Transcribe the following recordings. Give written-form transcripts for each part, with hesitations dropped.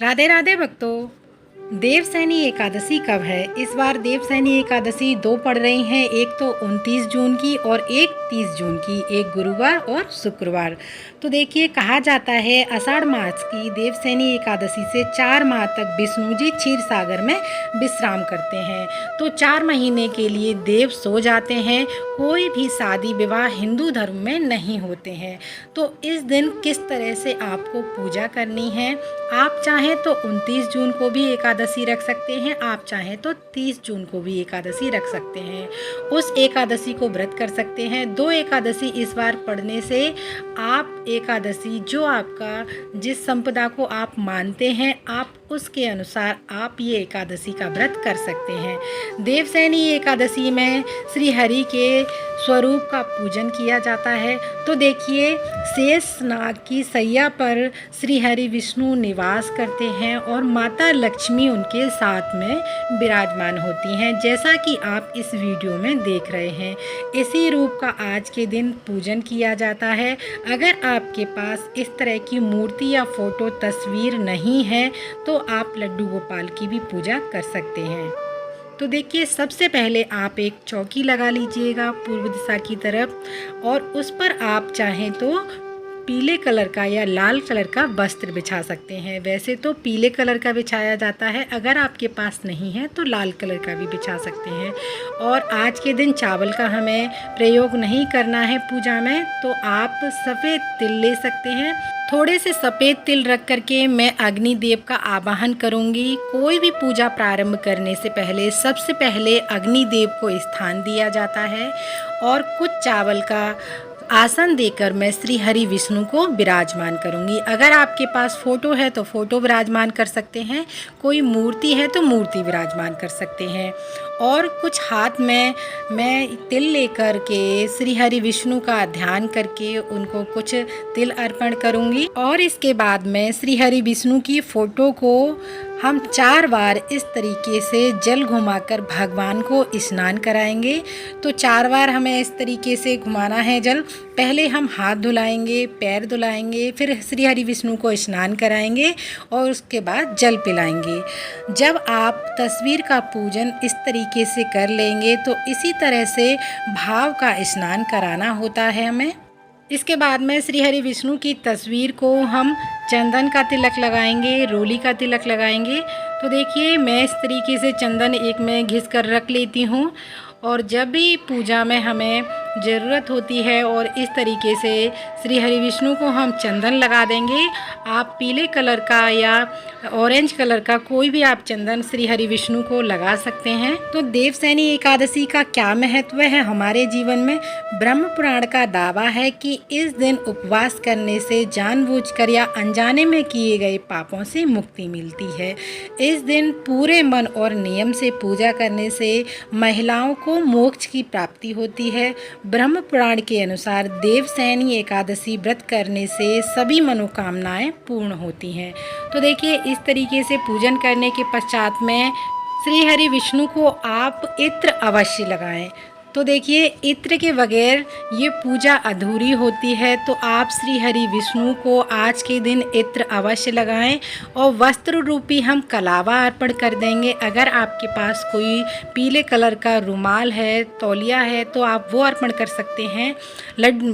राधे राधे भक्तों। देवसैनी एकादशी कब है? इस बार देवसैनी एकादशी दो पड़ रही हैं, एक तो 29 जून की और एक 30 जून की, एक गुरुवार और शुक्रवार। तो देखिए, कहा जाता है आषाढ़ मास की देवसैनी एकादशी से 4 माह तक विष्णु जी क्षीर सागर में विश्राम करते हैं। तो 4 महीने के लिए देव सो जाते हैं। कोई भी शादी विवाह हिंदू धर्म में नहीं होते हैं। तो इस दिन किस तरह से आपको पूजा करनी है, आप चाहें तो 29 जून को भी एकादशी रख सकते हैं, आप चाहें तो 30 जून को भी एकादशी रख सकते हैं। उस एकादशी को व्रत कर सकते हैं। 2 एकादशी इस बार पढ़ने से आप एकादशी जो आपका जिस संपदा को आप मानते हैं, आप उसके अनुसार आप ये एकादशी का व्रत कर सकते हैं। देवसैनी एकादशी में श्री हरि के स्वरूप का पूजन किया जाता है। तो देखिए, शेष नाग की सैया पर श्री हरि विष्णु निवास करते हैं और माता लक्ष्मी उनके साथ में विराजमान होती हैं, जैसा कि आप इस वीडियो में देख रहे हैं। इसी रूप का आज के दिन पूजन किया जाता है। अगर आपके पास इस तरह की मूर्ति या फोटो तस्वीर नहीं है तो आप लड्डू गोपाल की भी पूजा कर सकते हैं। तो देखिए, सबसे पहले आप एक चौकी लगा लीजिएगा पूर्व दिशा की तरफ, और उस पर आप चाहें तो पीले कलर का या लाल कलर का वस्त्र बिछा सकते हैं। वैसे तो पीले कलर का बिछाया जाता है, अगर आपके पास नहीं है तो लाल कलर का भी बिछा सकते हैं। और आज के दिन चावल का हमें प्रयोग नहीं करना है पूजा में, तो आप सफ़ेद तिल ले सकते हैं। थोड़े से सफ़ेद तिल रख करके मैं अग्निदेव का आवाहन करूंगी। कोई भी पूजा प्रारंभ करने से पहले सबसे पहले अग्निदेव को स्थान दिया जाता है, और कुछ चावल का आसन देकर मैं श्री हरि विष्णु को विराजमान करूंगी। अगर आपके पास फ़ोटो है तो फ़ोटो विराजमान कर सकते हैं, कोई मूर्ति है तो मूर्ति विराजमान कर सकते हैं। और कुछ हाथ में मैं तिल लेकर के श्री हरि विष्णु का ध्यान करके उनको कुछ तिल अर्पण करूंगी। और इसके बाद मैं श्री हरि विष्णु की फ़ोटो को हम 4 बार इस तरीके से जल घुमाकर भगवान को स्नान कराएंगे। तो 4 बार हमें इस तरीके से घुमाना है जल। पहले हम हाथ धुलाएंगे, पैर धुलाएंगे, फिर श्री हरि विष्णु को स्नान कराएंगे और उसके बाद जल पिलाएंगे। जब आप तस्वीर का पूजन इस तरीके से कर लेंगे तो इसी तरह से भाव का स्नान कराना होता है हमें। इसके बाद में श्री हरि विष्णु की तस्वीर को हम चंदन का तिलक लगाएंगे, रोली का तिलक लगाएंगे। तो देखिए, मैं इस तरीके से चंदन एक में घिस कर रख लेती हूँ, और जब भी पूजा में हमें ज़रूरत होती है और इस तरीके से श्री हरि विष्णु को हम चंदन लगा देंगे। आप पीले कलर का या ऑरेंज कलर का कोई भी आप चंदन श्री हरि विष्णु को लगा सकते हैं। तो देवसैनी एकादशी का क्या महत्व है हमारे जीवन में? ब्रह्म पुराण का दावा है कि इस दिन उपवास करने से जानबूझकर या अनजाने में किए गए पापों से मुक्ति मिलती है। इस दिन पूरे मन और नियम से पूजा करने से महिलाओं को मोक्ष की प्राप्ति होती है। ब्रह्म पुराण के अनुसार देवसैनी एकादशी व्रत करने से सभी मनोकामनाएं पूर्ण होती हैं। तो देखिए, इस तरीके से पूजन करने के पश्चात में श्री हरि विष्णु को आप इत्र अवश्य लगाएं। तो देखिए, इत्र के बगैर ये पूजा अधूरी होती है। तो आप श्री हरि विष्णु को आज के दिन इत्र अवश्य लगाएं, और वस्त्र रूपी हम कलावा अर्पण कर देंगे। अगर आपके पास कोई पीले कलर का रुमाल है, तौलिया है, तो आप वो अर्पण कर सकते हैं।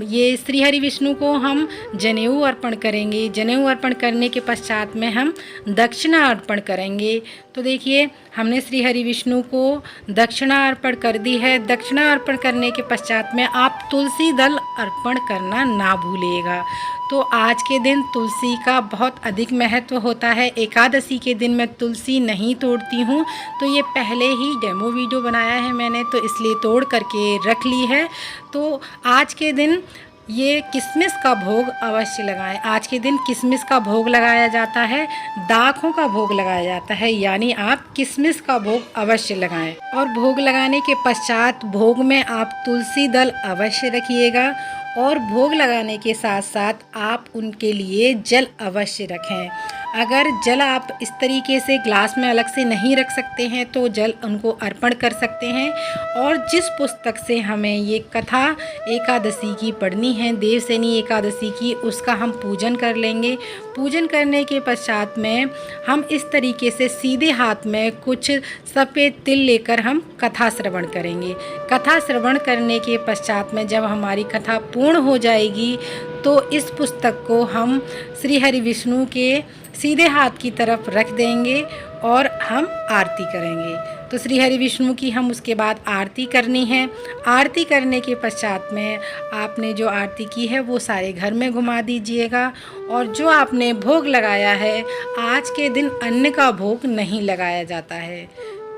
ये श्री हरि विष्णु को हम जनेऊ अर्पण करेंगे। जनेऊ अर्पण करने के पश्चात में हम दक्षिणा अर्पण करेंगे। तो देखिए, हमने श्री हरि विष्णु को दक्षिणा अर्पण कर दी है। दक्षिणा अर्पण करने के पश्चात में आप तुलसी दल अर्पण करना ना भूलिएगा। तो आज के दिन तुलसी का बहुत अधिक महत्व होता है। एकादशी के दिन मैं तुलसी नहीं तोड़ती हूँ, तो ये पहले ही डेमो वीडियो बनाया है मैंने, तो इसलिए तोड़ करके रख ली है। तो आज के दिन ये किशमिश का भोग अवश्य लगाएं। आज के दिन किशमिश का भोग लगाया जाता है, दाखों का भोग लगाया जाता है, यानी आप किशमिश का भोग अवश्य लगाएं। और भोग लगाने के पश्चात भोग में आप तुलसी दल अवश्य रखिएगा। और भोग लगाने के साथ साथ आप उनके लिए जल अवश्य रखें। अगर जल आप इस तरीके से ग्लास में अलग से नहीं रख सकते हैं तो जल उनको अर्पण कर सकते हैं। और जिस पुस्तक से हमें ये कथा एकादशी की पढ़नी है, देवसैनी एकादशी की, उसका हम पूजन कर लेंगे। पूजन करने के पश्चात में हम इस तरीके से सीधे हाथ में कुछ सफ़ेद तिल लेकर हम कथा श्रवण करेंगे। कथा श्रवण करने के पश्चात में जब हमारी कथा पूर्ण हो जाएगी तो इस पुस्तक को हम श्री हरि विष्णु के सीधे हाथ की तरफ रख देंगे और हम आरती करेंगे। तो श्री हरि विष्णु की हम उसके बाद आरती करनी है। आरती करने के पश्चात में आपने जो आरती की है वो सारे घर में घुमा दीजिएगा। और जो आपने भोग लगाया है, आज के दिन अन्न का भोग नहीं लगाया जाता है,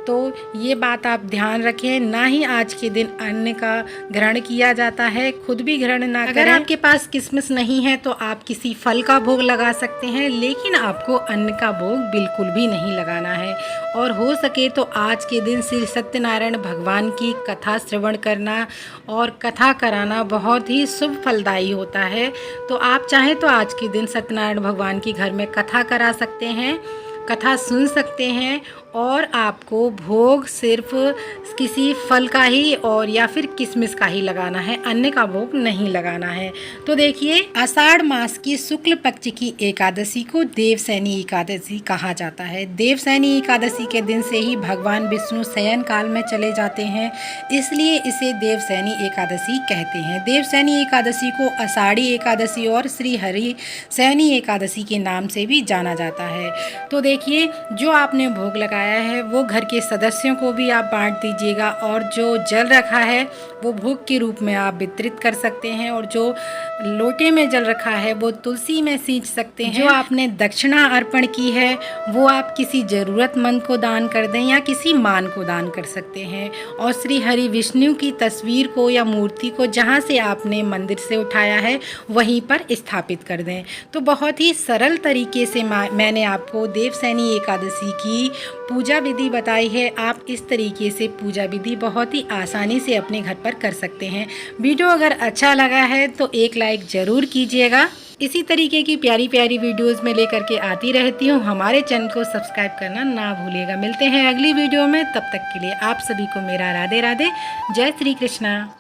तो ये बात आप ध्यान रखें। ना ही आज के दिन अन्न का ग्रहण किया जाता है, खुद भी ग्रहण ना करें। अगर आपके पास किशमिश नहीं है तो आप किसी फल का भोग लगा सकते हैं, लेकिन आपको अन्न का भोग बिल्कुल भी नहीं लगाना है। और हो सके तो आज के दिन श्री सत्यनारायण भगवान की कथा श्रवण करना और कथा कराना बहुत ही शुभ फलदायी होता है। तो आप चाहें तो आज के दिन सत्यनारायण भगवान की घर में कथा करा सकते हैं, कथा सुन सकते हैं। और आपको भोग सिर्फ किसी फल का ही और या फिर किशमिश का ही लगाना है, अन्न का भोग नहीं लगाना है। तो देखिए, आषाढ़ मास की शुक्ल पक्ष की एकादशी को देवसैनी एकादशी कहा जाता है। देवसैनी एकादशी के दिन से ही भगवान विष्णु शयन काल में चले जाते हैं, इसलिए इसे देवसैनी एकादशी कहते हैं। देवसैनी एकादशी को आषाढ़ी एकादशी और श्री हरि सैनी एकादशी के नाम से भी जाना जाता है। तो देखिए, जो आपने भोग लगाया है वो घर के सदस्यों को भी आप बांट दीजिएगा। और जो जल रखा है वो भोग के रूप में आप वितरित कर सकते हैं। और जो लोटे में जल रखा है वो तुलसी में सींच सकते हैं। जो आपने दक्षिणा अर्पण की है वो आप किसी ज़रूरतमंद को दान कर दें या किसी मान को दान कर सकते हैं। और श्री हरि विष्णु की तस्वीर को या मूर्ति को जहाँ से आपने मंदिर से उठाया है वहीं पर स्थापित कर दें। तो बहुत ही सरल तरीके से मैंने आपको देवसैनी एकादशी की पूजा विधि बताई है। आप इस तरीके से पूजा विधि बहुत ही आसानी से अपने घर पर कर सकते हैं। वीडियो अगर अच्छा लगा है तो एक लाइक ज़रूर कीजिएगा। इसी तरीके की प्यारी प्यारी वीडियोस में लेकर के आती रहती हूँ। हमारे चैनल को सब्सक्राइब करना ना भूलिएगा। मिलते हैं अगली वीडियो में, तब तक के लिए आप सभी को मेरा राधे राधे, जय श्री कृष्णा।